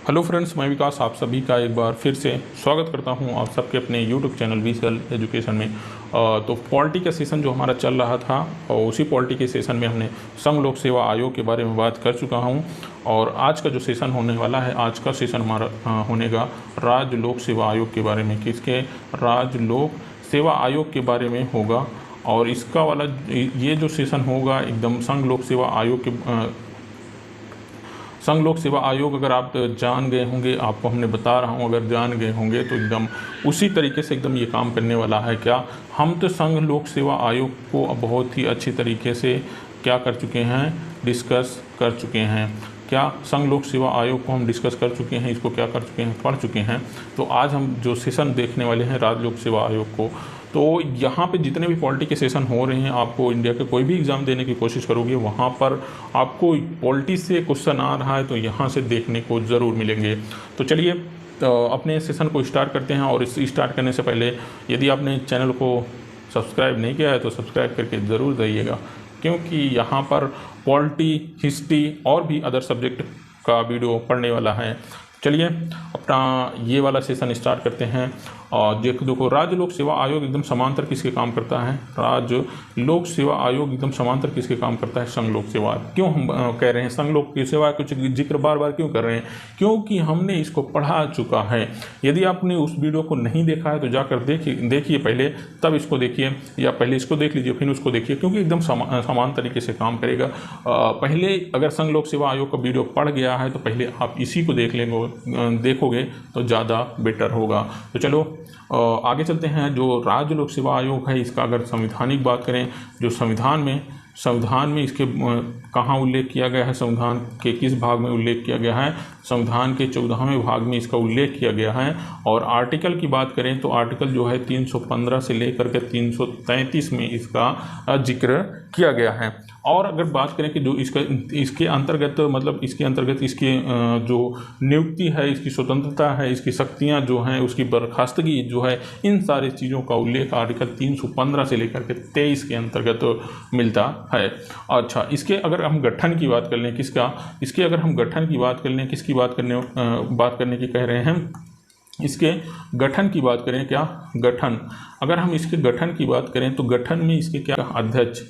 Hello friends, मैं विकास आप सभी का एक बार फिर से स्वागत करता हूं आप सबके अपने यूट्यूब चैनल वीएसएल एजुकेशन में। तो पॉलिटी का सेशन जो हमारा चल रहा था और उसी पॉलिटी के सेशन में हमने संघ लोक सेवा आयोग के बारे में बात कर चुका हूं। और आज का जो सेशन होने वाला है, आज का सेशन हमारा होने का राज्य लोक सेवा आयोग के बारे में, किसके राज्य लोक सेवा आयोग के बारे में होगा। और इसका वाला ये जो सेशन होगा एकदम संघ लोक सेवा आयोग के संघ लोक सेवा आयोग अगर आप जान गए होंगे, आपको हमने बता रहा हूँ, अगर जान गए होंगे तो एकदम उसी तरीके से एकदम ये काम करने वाला है। क्या हम तो संघ लोक सेवा आयोग को बहुत ही अच्छी तरीके से क्या कर चुके हैं, डिस्कस कर चुके हैं। क्या संघ लोक सेवा आयोग को हम डिस्कस कर चुके हैं, इसको क्या कर चुके हैं, पढ़ चुके हैं। तो आज हम जो सेशन देखने वाले हैं राज्य लोक सेवा आयोग को, तो यहाँ पे जितने भी पॉलिटी के सेशन हो रहे हैं, आपको इंडिया के कोई भी एग्ज़ाम देने की कोशिश करोगे, वहाँ पर आपको पॉलिटी से क्वेश्चन आ रहा है तो यहाँ से देखने को ज़रूर मिलेंगे। तो चलिए अपने सेशन को स्टार्ट करते हैं। और इस स्टार्ट करने से पहले यदि आपने चैनल को सब्सक्राइब नहीं किया है तो सब्सक्राइब करके ज़रूर जाइएगा, क्योंकि यहाँ पर पॉलिटी, हिस्ट्री और भी अदर सब्जेक्ट का वीडियो पढ़ने वाला है। चलिए अपना ये वाला सेशन स्टार्ट करते हैं। और देखो, राज्य लोक सेवा आयोग एकदम समांतर किसके काम करता है, राज्य लोक सेवा आयोग एकदम समांतर किसके काम करता है, संघ लोक सेवा। क्यों हम कह रहे हैं संघ लोक सेवा, कुछ जिक्र बार बार क्यों कर रहे हैं, क्योंकि हमने इसको पढ़ा चुका है। यदि आपने उस वीडियो को नहीं देखा है तो जाकर देखिए पहले, तब इसको देखिए, या पहले इसको देख लीजिए फिर उसको देखिए, क्योंकि एकदम समान तरीके से काम करेगा। पहले अगर संघ लोक सेवा आयोग का वीडियो पढ़ गया है तो पहले आप इसी को देखोगे तो ज़्यादा बेटर होगा। तो चलो आगे चलते हैं। जो राज्य लोक सेवा आयोग है, इसका अगर संवैधानिक बात करें, जो संविधान में इसके कहाँ उल्लेख किया गया है, संविधान के किस भाग में उल्लेख किया गया है, संविधान के 14वें भाग में इसका उल्लेख किया गया है। और आर्टिकल की बात करें तो आर्टिकल जो है 315 से लेकर के 333 में इसका जिक्र किया गया है। और अगर बात करें कि जो इसके अंतर्गत मतलब इसके अंतर्गत इसकी जो नियुक्ति है, इसकी स्वतंत्रता है, इसकी शक्तियां जो हैं, उसकी बर्खास्तगी जो है, इन सारी चीज़ों का उल्लेख आर्टिकल 315 से लेकर के 23 के अंतर्गत मिलता है। अच्छा, इसके अगर हम गठन की बात कर लें, इसके अगर हम गठन की बात कर लें, किसकी बात करने की कह रहे हैं, इसके गठन की बात करें, क्या गठन, अगर हम इसके गठन की बात करें तो गठन में इसके क्या अध्यक्ष,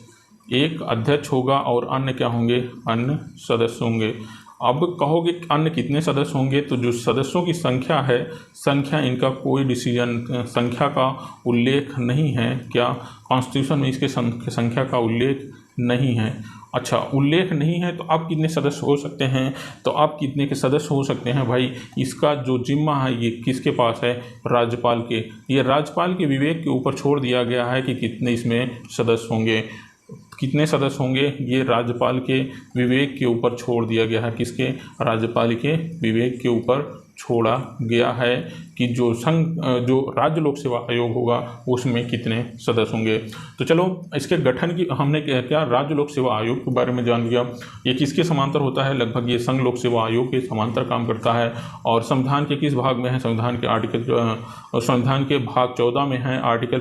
एक अध्यक्ष होगा और अन्य क्या होंगे, अन्य सदस्य होंगे। अब कहोगे अन्य कितने सदस्य होंगे, तो जो सदस्यों की संख्या है, संख्या इनका कोई डिसीजन, संख्या का उल्लेख नहीं है। क्या कॉन्स्टिट्यूशन में इसके संख्या का उल्लेख नहीं है। अच्छा, उल्लेख नहीं है तो आप कितने सदस्य हो सकते हैं, तो आप कितने के सदस्य हो सकते हैं भाई, इसका जो जिम्मा है ये किसके पास है, राज्यपाल के। ये राज्यपाल के विवेक के ऊपर छोड़ दिया गया है कि कितने इसमें सदस्य होंगे, कितने सदस्य होंगे, ये राज्यपाल के विवेक के ऊपर छोड़ दिया गया है। किसके, राज्यपाल के विवेक के ऊपर छोड़ा गया है कि जो राज्य लोक सेवा आयोग होगा उसमें कितने सदस्य होंगे। तो चलो इसके गठन की हमने क्या राज्य लोक सेवा आयोग के बारे में जान लिया। ये किसके समांतर होता है, लगभग ये संघ लोक सेवा आयोग के समांतर काम करता है। और संविधान के किस भाग में है, संविधान के भाग 14 में है, आर्टिकल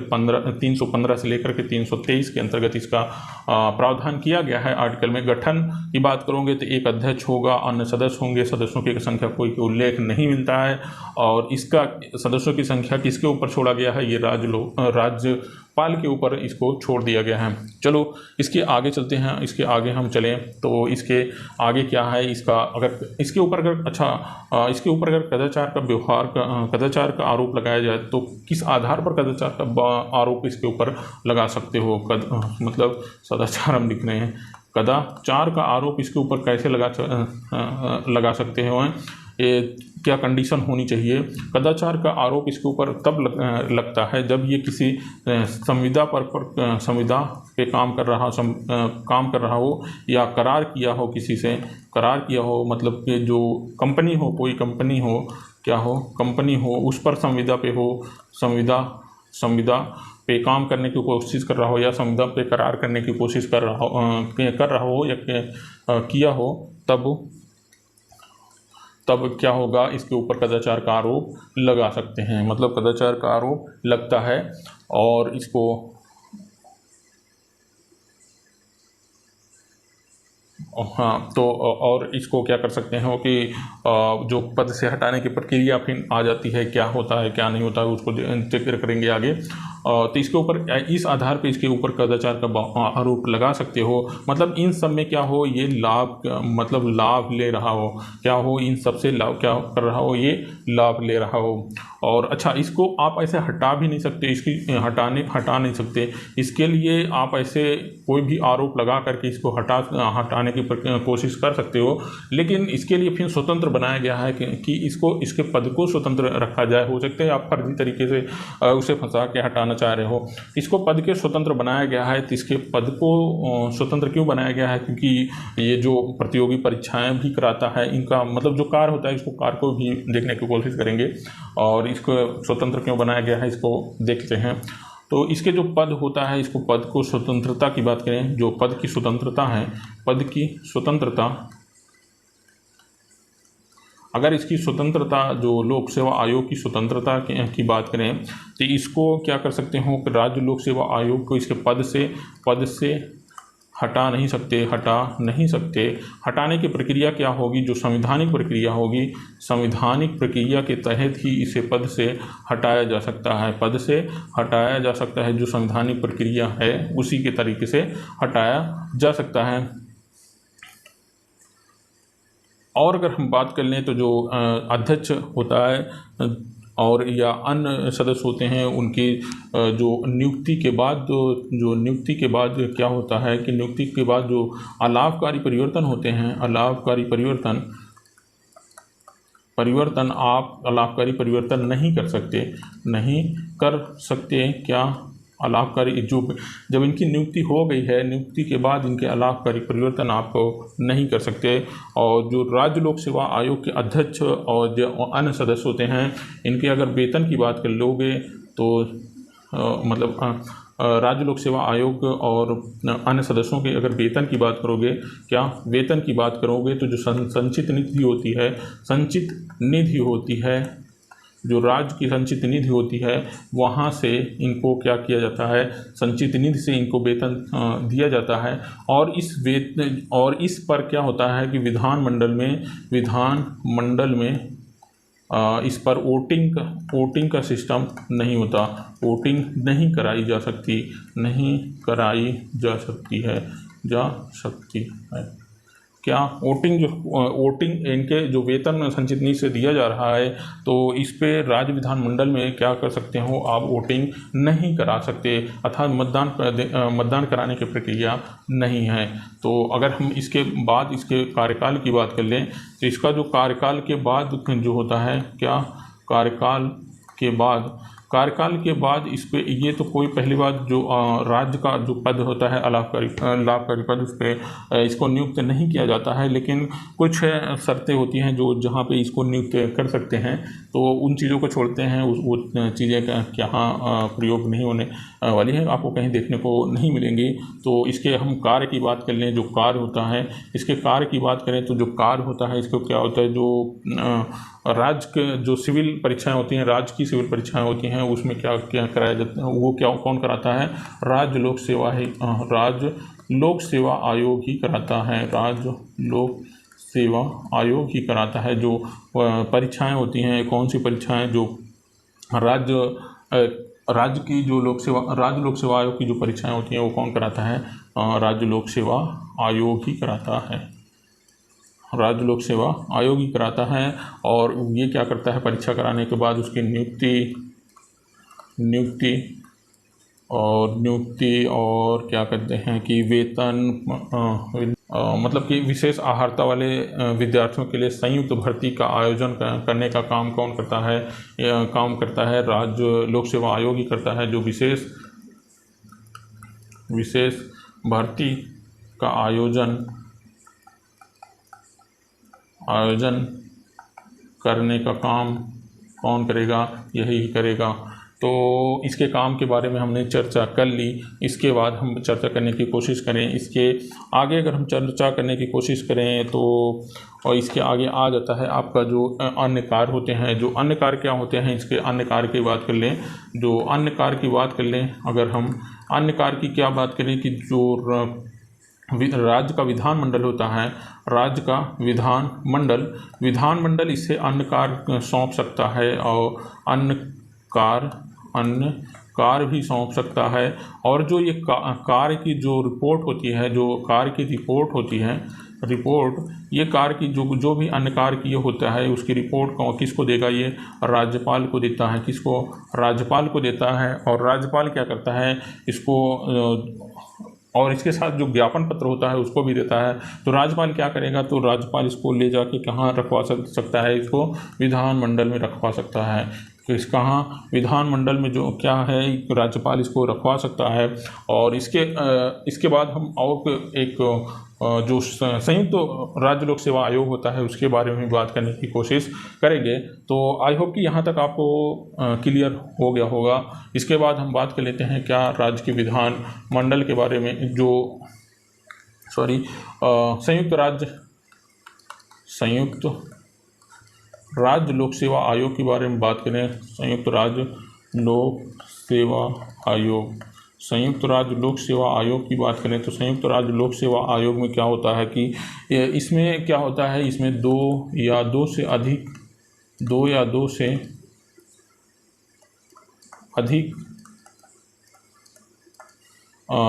315 से लेकर के 323 के अंतर्गत इसका प्रावधान किया गया है। आर्टिकल में गठन की बात करोगे तो एक अध्यक्ष होगा, अन्य सदस्य होंगे, सदस्यों की संख्या कोई उल्लेख नहीं मिलता है। और इसका सदस्यों की संख्या किसके ऊपर छोड़ा गया है, ये राज्यपाल के ऊपर इसको छोड़ दिया गया है। चलो इसके आगे चलते हैं, इसके आगे हम चलें तो इसके आगे क्या है, इसका अगर इसके ऊपर अगर इसके ऊपर अगर कदाचार का आरोप लगाया जाए तो किस आधार पर कदाचार का आरोप इसके ऊपर लगा सकते हो। मतलब सदाचार हम लिख रहे हैं, कदाचार का आरोप इसके ऊपर कैसे लगा सकते हो, ये क्या कंडीशन होनी चाहिए। कदाचार का आरोप इसके ऊपर तब लगता है जब ये किसी संविदा पे काम कर रहा हो या करार किया हो, किसी से करार किया हो, मतलब कि जो कंपनी हो, कोई कंपनी हो, क्या हो, कंपनी हो, उस पर संविदा पे काम करने की कोशिश कर रहा हो, या संविदा पे करार करने की कोशिश कर रहा हो या किया हो, तब क्या होगा, इसके ऊपर कदाचार का आरोप लगा सकते हैं। मतलब कदाचार का आरोप लगता है और इसको हाँ, तो और इसको क्या कर सकते हैं कि जो पद से हटाने की प्रक्रिया फिर आ जाती है, क्या होता है क्या नहीं होता है, उसको जिक्र करेंगे आगे। तो इसके ऊपर इस आधार पे इसके ऊपर कदाचार का आरोप लगा सकते हो। मतलब इन सब में क्या हो, ये लाभ मतलब लाभ ले रहा हो, क्या हो, इन सब से लाभ क्या कर रहा हो, ये लाभ ले रहा हो। और अच्छा, इसको आप ऐसे हटा भी नहीं सकते, इसकी हटा नहीं सकते। इसके लिए आप ऐसे कोई भी आरोप लगा करके इसको हटाने की कोशिश कर सकते हो, लेकिन इसके लिए फिर स्वतंत्र बनाया गया है कि इसको इसके पद को स्वतंत्र रखा जाए। हो सकता है आप फर्जी तरीके से उसे फंसा के हटाना चाह रहे हो। इसको पद के स्वतंत्र बनाया गया है। तो इसके पद को स्वतंत्र क्यों बनाया गया है? क्योंकि ये जो प्रतियोगी परीक्षाएं भी कराता है, इनका मतलब जो कार्य होता है, इसको कार्य को भी देखने की कोशिश करेंगे। और इसको स्वतंत्र क्यों बनाया गया है, इसको देखते हैं। तो इसके जो पद होता है, इसको पद को स्वतंत्रता की बात करें, जो पद की स्वतंत्रता है, पद की स्वतंत्रता, अगर इसकी स्वतंत्रता जो लोक सेवा आयोग की स्वतंत्रता की बात करें, तो इसको क्या कर सकते हो कि राज्य लोक सेवा आयोग को इसके पद से हटा नहीं सकते। हटाने की प्रक्रिया क्या होगी? जो संवैधानिक प्रक्रिया होगी, संवैधानिक प्रक्रिया के तहत ही इसे पद से हटाया जा सकता है। पद से हटाया जा सकता है, जो संवैधानिक प्रक्रिया है उसी के तरीके से हटाया जा सकता है। और अगर हम बात कर लें तो जो अध्यक्ष होता है और या अन्य सदस्य होते हैं, उनकी जो नियुक्ति के बाद क्या होता है कि नियुक्ति के बाद जो अलाभकारी परिवर्तन होते हैं, अलाभकारी परिवर्तन आप अलाभकारी परिवर्तन नहीं कर सकते क्या? अलाभकारी जो जब इनकी नियुक्ति हो गई है, नियुक्ति के बाद इनके अलाभकारी परिवर्तन आप नहीं कर सकते। और जो राज्य लोक सेवा आयोग के अध्यक्ष और जो अन्य सदस्य होते हैं, इनके अगर वेतन की बात कर लोगे तो राज्य लोक सेवा आयोग और अन्य सदस्यों के अगर वेतन की बात करोगे, तो जो संचित निधि होती है, जो राज्य की संचित निधि होती है, वहाँ से इनको क्या किया जाता है, संचित निधि से इनको वेतन दिया जाता है। और इस पर क्या होता है कि विधानमंडल में इस पर वोटिंग का सिस्टम नहीं होता, वोटिंग नहीं कराई जा सकती है। क्या वोटिंग इनके जो वेतन संचित निधि से दिया जा रहा है, तो इस पे राज्य विधानमंडल में क्या कर सकते हो, आप वोटिंग नहीं करा सकते, अर्थात मतदान कराने की प्रक्रिया नहीं है। तो अगर हम इसके बाद इसके कार्यकाल की बात कर लें, तो इसका जो कार्यकाल के बाद जो होता है, क्या कार्यकाल के बाद इस पे ये तो कोई पहली बात जो राज्य का जो पद होता है लाभकारी पद, उस पर इसको नियुक्त नहीं किया जाता है, लेकिन कुछ शर्तें होती हैं जो जहाँ पे इसको नियुक्त कर सकते हैं, तो उन चीज़ों को छोड़ते हैं। वो चीज़ें यहाँ प्रयोग नहीं होने वाली है, आपको कहीं देखने को नहीं मिलेंगी। तो इसके हम कार्य की बात कर लें, जो कार्य होता है, इसके कार्य की बात करें तो जो कार्य होता है, इसको क्या होता है, जो राज्य के जो सिविल परीक्षाएं होती हैं, राज्य की सिविल परीक्षाएं होती हैं, उसमें क्या कराया जाता है, वो कौन कराता है? राज्य लोक सेवा आयोग ही कराता है। राज्य लोक सेवा आयोग ही कराता है। जो परीक्षाएं होती हैं, कौन सी परीक्षाएं, जो राज्य की जो राज्य लोक सेवा आयोग की जो परीक्षाएं होती हैं, वो कौन कराता है? राज्य लोक सेवा आयोग ही कराता है। राज्य लोक सेवा आयोग ही कराता है। और ये क्या करता है, परीक्षा कराने के बाद उसकी नियुक्ति और क्या कहते हैं कि वेतन, मतलब कि विशेष अर्हता वाले विद्यार्थियों के लिए संयुक्त भर्ती का आयोजन करने का काम कौन करता है? राज्य लोक सेवा आयोग ही करता है। जो विशेष भर्ती का आयोजन करने का काम कौन करेगा? यही करेगा। तो इसके काम के बारे में हमने चर्चा कर ली। इसके बाद हम चर्चा करने की कोशिश करें, इसके आगे अगर हम चर्चा करने की कोशिश करें तो और इसके आगे आ जाता है आपका जो अन्य कार्य होते हैं। जो अन्य कार्य क्या होते हैं, इसके अन्य कार्य की बात कर लें। जो अन्य कार्य की बात कर लें, अगर हम अन्य कार्य की क्या बात करें कि जो राज्य का विधानमंडल होता है, राज्य का विधानमंडल इसे अन्य कार्य सौंप सकता है और अन्य कार्य भी सौंप सकता है। और जो ये कार्य की जो रिपोर्ट होती है, जो कार्य की रिपोर्ट होती है, ये कार्य की जो भी अन्य कार्य की होता है उसकी रिपोर्ट किसको देगा, ये राज्यपाल को देता है। किसको? राज्यपाल को देता है। और राज्यपाल क्या करता है, इसको और इसके साथ जो ज्ञापन पत्र होता है उसको भी देता है। तो राज्यपाल क्या करेगा, तो राज्यपाल इसको ले जाके कहाँ रखवा सकता है, इसको विधानमंडल में रखवा सकता है। तो इस कहाँ विधानमंडल में जो क्या है, राज्यपाल इसको रखवा सकता है। और इसके बाद हम और एक जो संयुक्त राज्य लोक सेवा आयोग होता है उसके बारे में बात करने की कोशिश करेंगे। तो आई होप कि यहाँ तक आपको क्लियर हो गया होगा। इसके बाद हम बात कर लेते हैं क्या राज्य के विधान मंडल के बारे में, संयुक्त राज्य लोक सेवा आयोग के बारे में बात करें। संयुक्त राज्य लोक सेवा आयोग की बात करें तो संयुक्त राज्य लोक सेवा आयोग में क्या होता है कि इसमें क्या होता है, इसमें दो या दो से अधिक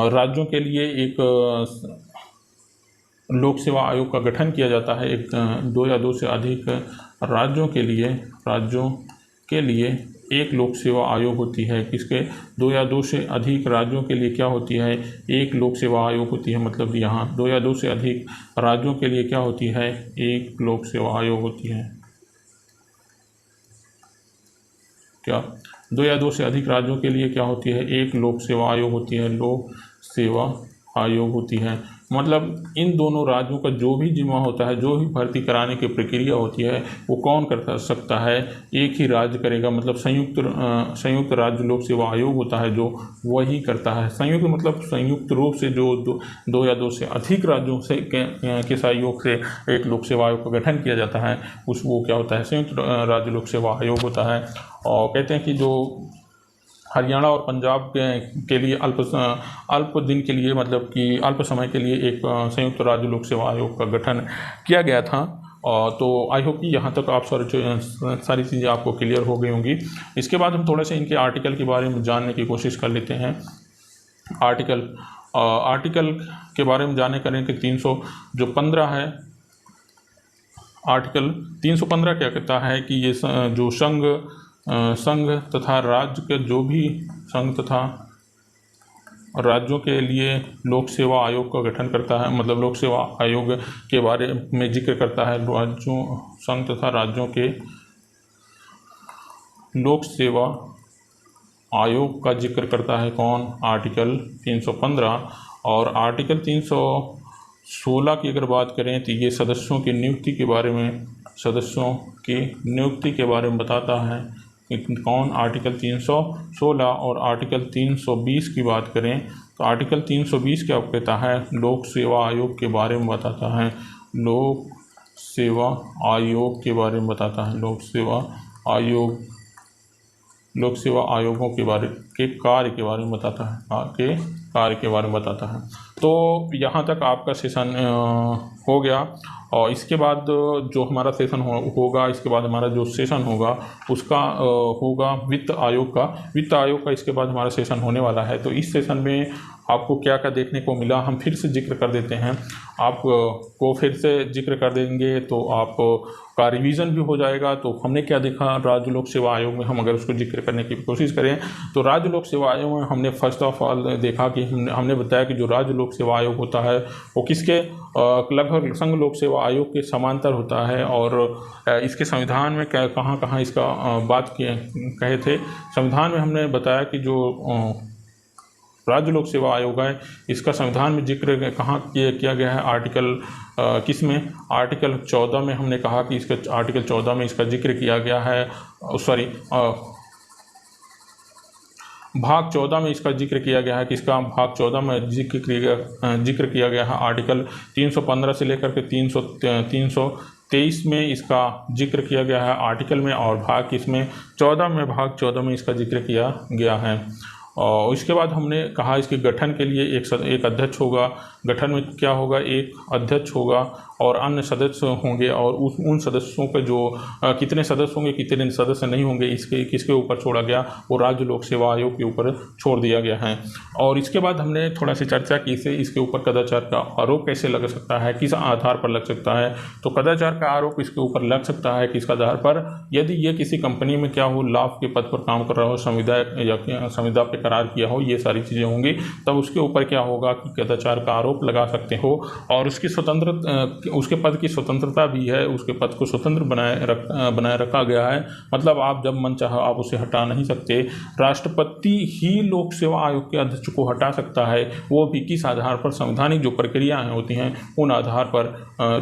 राज्यों के लिए एक लोक सेवा आयोग का गठन किया जाता है। दो या दो से अधिक राज्यों के लिए एक लोक सेवा आयोग होती है। किसके? दो या दो से अधिक राज्यों के लिए क्या होती है, एक लोक सेवा आयोग होती है। मतलब यहाँ दो या दो से अधिक राज्यों के लिए क्या होती है, एक लोक सेवा आयोग होती है। क्या? दो या दो से अधिक राज्यों के लिए क्या होती है, एक लोक सेवा आयोग होती है। लोक सेवा आयोग होती है। मतलब इन दोनों राज्यों का जो भी जिम्मा होता है, जो भी भर्ती कराने की प्रक्रिया होती है, वो कौन कर सकता है, एक ही राज्य करेगा। मतलब संयुक्त राज्य लोक सेवा आयोग होता है जो वही करता है। संयुक्त मतलब संयुक्त रूप से जो दो या दो से अधिक राज्यों से के सहयोग से एक लोक सेवा आयोग का गठन किया जाता है, वो क्या होता है, संयुक्त राज्य लोक सेवा आयोग होता है। और कहते हैं कि जो हरियाणा और पंजाब के लिए अल्प दिन के लिए, मतलब कि अल्प समय के लिए एक संयुक्त राज्य लोक सेवा आयोग का गठन किया गया था। तो आई होप कि यहाँ तक आप सारी चीज़ें आपको क्लियर हो गई होंगी। इसके बाद हम थोड़ा सा इनके आर्टिकल के बारे में जानने की कोशिश कर लेते हैं। आर्टिकल के बारे में जाने करें कि 315 है। आर्टिकल 315 क्या कहता है कि ये जो संघ तथा राज्य के जो भी संघ तथा राज्यों के लिए लोक सेवा आयोग का गठन करता है। मतलब लोक सेवा आयोग के बारे में जिक्र करता है। संघ तथा राज्यों के लोक सेवा आयोग का जिक्र करता है कौन? आर्टिकल 315। और आर्टिकल 316 की अगर बात करें तो ये सदस्यों की नियुक्ति के बारे में बताता है कि कौन? आर्टिकल 316। और आर्टिकल 320 की बात करें तो आर्टिकल 320 क्या कहता है? लोक सेवा आयोग के बारे में बताता है। लोक सेवा आयोग के बारे में बताता है। लोक सेवा आयोगों के कार्य के बारे में बताता है। तो यहाँ तक आपका सेशन हो गया। और इसके बाद जो हमारा सेशन होगा, इसके बाद हमारा जो सेशन होगा उसका होगा वित्त आयोग का। इसके बाद हमारा सेशन होने वाला है। तो इस सेशन में आपको क्या क्या देखने को मिला हम फिर से जिक्र कर देते हैं। आपको फिर से जिक्र कर देंगे तो आपका रिवीजन भी हो जाएगा। तो हमने क्या देखा राज्य लोक सेवा आयोग में, हम अगर उसको जिक्र करने की कोशिश करें तो राज्य लोक सेवा आयोग में हमने फर्स्ट ऑफ ऑल देखा कि हमने बताया कि जो राज्य लोक सेवा आयोग होता है वो किसके लगभग संघ लोक सेवा आयोग के समांतर होता है। और इसके संविधान में कहाँ इसका बात कहे थे। संविधान में हमने बताया कि जो राज्य लोक सेवा आयोग है इसका संविधान में जिक्र कहाँ किया गया है? आर्टिकल किसमें? आर्टिकल 14 में हमने कहा कि इसका आर्टिकल 14 में इसका जिक्र किया गया है। भाग 14 में इसका जिक्र किया गया है। किसका? भाग 14 में जिक्र किया गया है। आर्टिकल 315 से लेकर के 323 में इसका जिक्र किया गया है आर्टिकल में। और भाग किसमें? 14 में, भाग 14 में इसका जिक्र किया गया है। और इसके बाद हमने कहा इसके गठन के लिए एक अध्यक्ष होगा। गठन में क्या होगा, एक अध्यक्ष होगा और अन्य सदस्य होंगे, और उन सदस्यों के जो कितने सदस्य होंगे कितने सदस्य नहीं होंगे इसके किसके ऊपर छोड़ा गया, वो राज्य लोक सेवा आयोग के ऊपर छोड़ दिया गया है। और इसके बाद हमने थोड़ा सी चर्चा की से इसके ऊपर कदाचार का आरोप कैसे लग सकता है, किस आधार पर लग सकता है। तो कदाचार का आरोप इसके ऊपर लग सकता है किस आधार पर, यदि ये किसी कंपनी में क्या हो, लाभ के पद पर काम कर रहा हो, संविदा पे करार किया हो, ये सारी चीज़ें होंगी, तब उसके ऊपर क्या होगा कि कदाचार का आरोप लगा सकते हो। और उसकी उसके पद की स्वतंत्रता भी है, उसके पद को स्वतंत्र बनाए रखा गया है। मतलब आप जब मन चाहे आप उसे हटा नहीं सकते। राष्ट्रपति ही लोक सेवा आयोग के अध्यक्ष को हटा सकता है, वो भी किस आधार पर, संवैधानिक जो प्रक्रियाएं होती हैं उन आधार पर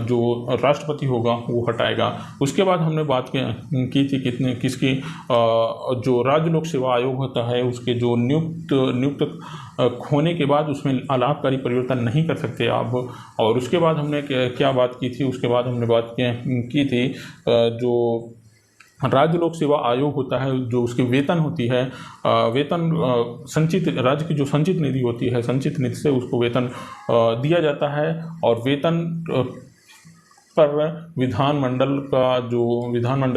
जो राष्ट्रपति होगा वो हटाएगा। उसके बाद हमने बात की थी किसकी, जो राज्य लोक सेवा आयोग होता है उसके जो नियुक्त होने के बाद उसमें अलाभकारी परिवर्तन नहीं कर सकते आप। और उसके बाद हमने क्या बात की थी, उसके बाद हमने बात की थी जो राज्य लोक सेवा आयोग होता है, जो उसकी वेतन होती है, वेतन संचित राज्य की जो संचित निधि होती है, संचित निधि से उसको वेतन दिया जाता है। और वेतन पर विधानमंडल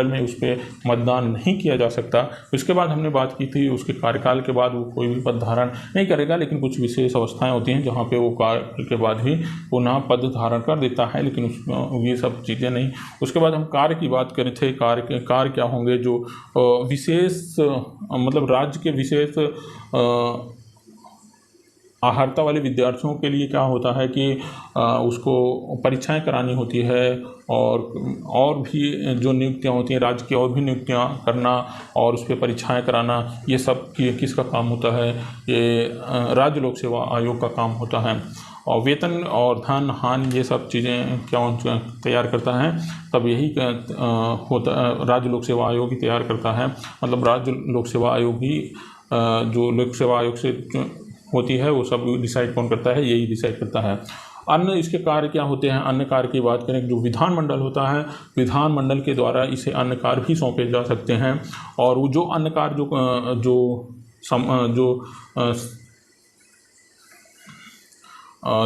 में उस पर मतदान नहीं किया जा सकता। उसके बाद हमने बात की थी उसके कार्यकाल के बाद वो कोई भी पद धारण नहीं करेगा, लेकिन कुछ विशेष अवस्थाएं होती हैं जहाँ पे वो कार्य के बाद भी पुनः पद धारण कर देता है, लेकिन ये सब चीज़ें नहीं। उसके बाद हम कार्य की बात करें थे, कार्य क्या होंगे, जो विशेष मतलब राज्य के विशेष अर्हता वाले विद्यार्थियों के लिए क्या होता है कि उसको परीक्षाएं करानी होती है, और भी जो नियुक्तियां होती हैं राज्य की, और भी नियुक्तियां करना और उस पर परीक्षाएं कराना, ये सब किसका काम होता है, ये राज्य लोक सेवा आयोग का काम होता है। और वेतन और धन हानि ये सब चीज़ें क्या तैयार करता है, तब यही राज्य लोक सेवा आयोग ही तैयार करता है। मतलब राज्य लोक सेवा आयोग ही जो लोक सेवा आयोग से होती है वो सब डिसाइड कौन करता है, यही डिसाइड करता है। अन्य इसके कार्य क्या होते हैं, अन्य कार्य की बात करें, जो विधानमंडल होता है, विधानमंडल के द्वारा इसे अन्य कार्य भी सौंपे जा सकते हैं। और वो जो अन्य कार्य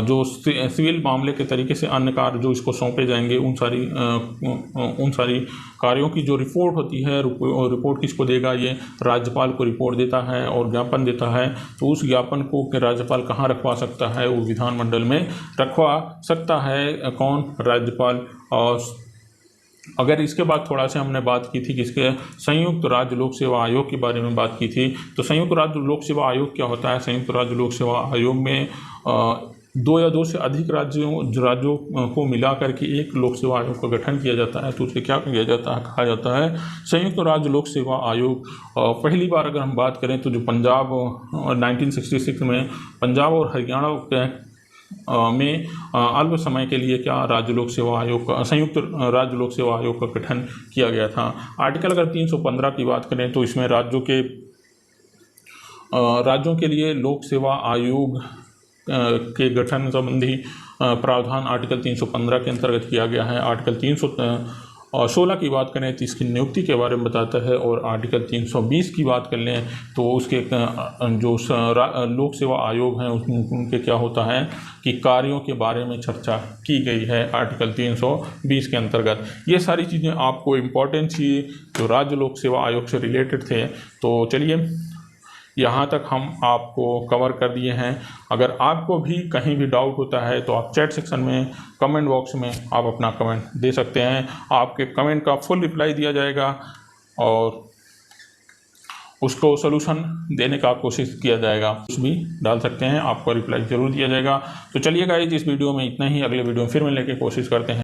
जो सिविल मामले के तरीके से अन्य कार्य जो इसको सौंपे जाएंगे, उन सारी कार्यों की जो रिपोर्ट होती है, रिपोर्ट किसको देगा, ये राज्यपाल को रिपोर्ट देता है और ज्ञापन देता है। तो उस ज्ञापन को राज्यपाल कहाँ रखवा सकता है, वो विधानमंडल में रखवा सकता है। कौन, राज्यपाल। और अगर इसके बाद थोड़ा सा हमने बात की थी किसके, संयुक्त राज्य लोक सेवा आयोग के बारे में बात की थी। तो संयुक्त राज्य लोक सेवा आयोग क्या होता है, संयुक्त राज्य लोक सेवा आयोग में 2 या 2 से अधिक राज्यों को मिलाकर के एक लोक सेवा आयोग का गठन किया जाता है। तो उसे क्या किया जाता है, कहा जाता है संयुक्त राज्य लोक सेवा आयोग। पहली बार अगर हम बात करें तो जो पंजाब 1966 में पंजाब और हरियाणा में अल्प समय के लिए क्या राज्य लोक सेवा आयोग का, संयुक्त राज्य लोक सेवा आयोग का गठन किया गया था। आर्टिकल अगर 315 की बात करें तो इसमें राज्यों के लिए लोक सेवा आयोग के गठन संबंधी प्रावधान आर्टिकल 315 के अंतर्गत किया गया है। आर्टिकल 316 की बात करें तो इसकी नियुक्ति के बारे में बताता है, और आर्टिकल 320 की बात कर लें तो उसके जो लोक सेवा आयोग हैं उनके क्या होता है कि कार्यों के बारे में चर्चा की गई है आर्टिकल 320 के अंतर्गत। ये सारी चीज़ें आपको इम्पोर्टेंट थी जो राज्य लोक सेवा आयोग से रिलेटेड थे। तो चलिए यहाँ तक हम आपको कवर कर दिए हैं। अगर आपको भी कहीं भी डाउट होता है तो आप चैट सेक्शन में, कमेंट बॉक्स में आप अपना कमेंट दे सकते हैं। आपके कमेंट का फुल रिप्लाई दिया जाएगा और उसको सोल्यूशन देने का कोशिश किया जाएगा। कुछ भी डाल सकते हैं, आपको रिप्लाई ज़रूर दिया जाएगा। तो चलिए गाइस, इस वीडियो में इतना ही। अगले वीडियो में फिर मिलने की कोशिश करते हैं।